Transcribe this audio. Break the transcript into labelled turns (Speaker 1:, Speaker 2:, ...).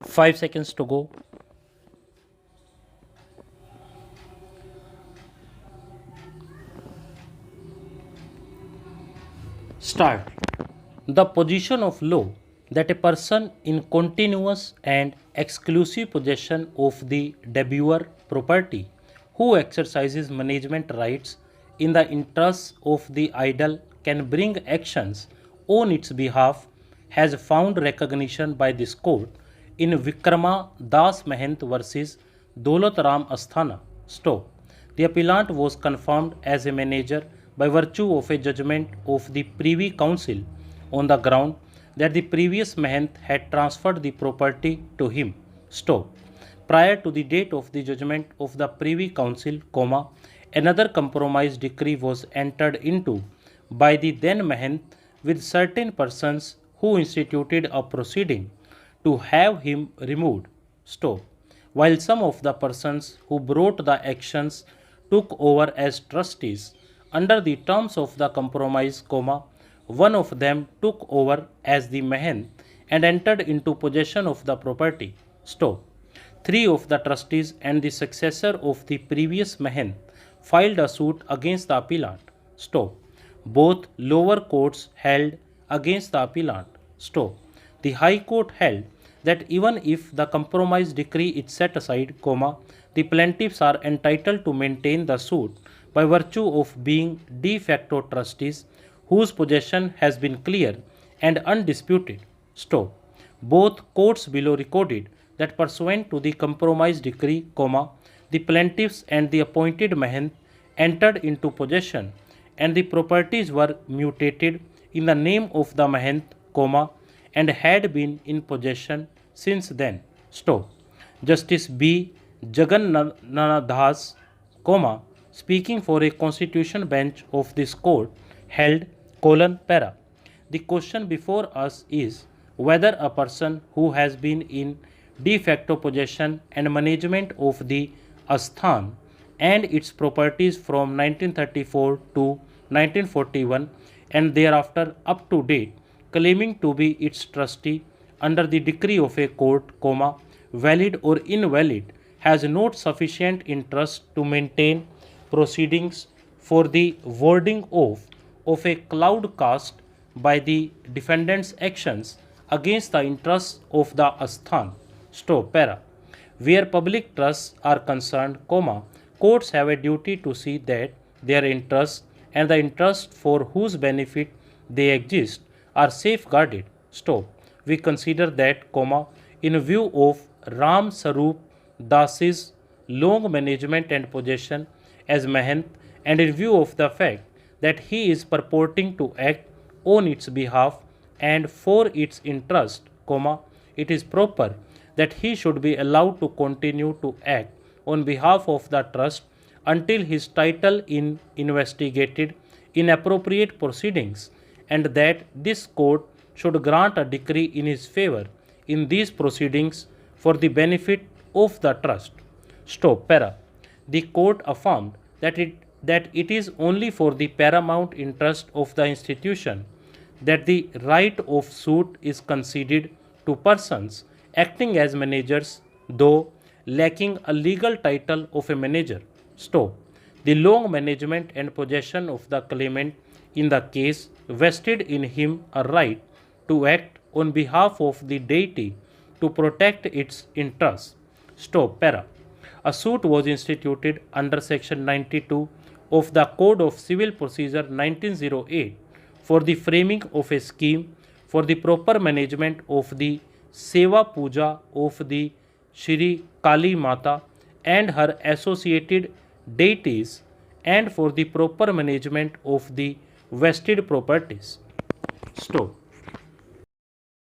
Speaker 1: 5 seconds to go. Start. The position of law that a person in continuous and exclusive possession of the debuer property who exercises management rights in the interests of the idle can bring actions on its behalf has found recognition by this court in Vikrama Das Mahant versus Daulat Ram Asthana. Stop. The appellant was confirmed as a manager by virtue of a judgment of the Privy Council on the ground that the previous Mahant had transferred the property to him. Stop. Prior to the date of the judgment of the Privy Council, another compromise decree was entered into by the then Mahant with certain persons who instituted a proceeding to have him removed. Stop. While some of the persons who brought the actions took over as trustees under the terms of the compromise, one of them took over as the Mahant and entered into possession of the property. Stop. Three of the trustees and the successor of the previous Mahant filed a suit against the appellant. Stop. Both lower courts held against the appellant. Stop. The High Court held that even if the compromise decree is set aside, the plaintiffs are entitled to maintain the suit by virtue of being de facto trustees whose possession has been clear and undisputed. Stop. Both courts below recorded that pursuant to the compromise decree, the plaintiffs and the appointed Mahant entered into possession and the properties were mutated in the name of the Mahant, and had been in possession since then. Stop. Justice B. Jagannathanas, speaking for a constitution bench of this court, held para. The question before us is whether a person who has been in de facto possession and management of the Asthan and its properties from 1934 to 1941 and thereafter up to date, claiming to be its trustee under the decree of a court, valid or invalid, has not sufficient interest to maintain proceedings for the warding off of a cloud cast by the defendant's actions against the interests of the Asthan. Stop. Para. Where public trusts are concerned, courts have a duty to see that their interests and the interests for whose benefit they exist are safeguarded. Stop. We consider that, in view of Ram Sarup Das's long management and possession as Mahant, and in view of the fact that he is purporting to act on its behalf and for its interest, it is proper that he should be allowed to continue to act on behalf of the trust until his title in investigated inappropriate proceedings, and that this court should grant a decree in his favor in these proceedings for the benefit of the trust. Stop. Para. The court affirmed that it is only for the paramount interest of the institution that the right of suit is conceded to persons acting as managers, though lacking a legal title of a manager. Stop. The long management and possession of the claimant in the case vested in him a right to act on behalf of the deity to protect its interests. Stop. Para. A suit was instituted under Section 92 of the Code of Civil Procedure 1908 for the framing of a scheme for the proper management of the Seva Puja of the Shri Kali Mata and her associated deities and for the proper management of the vested properties. Stop.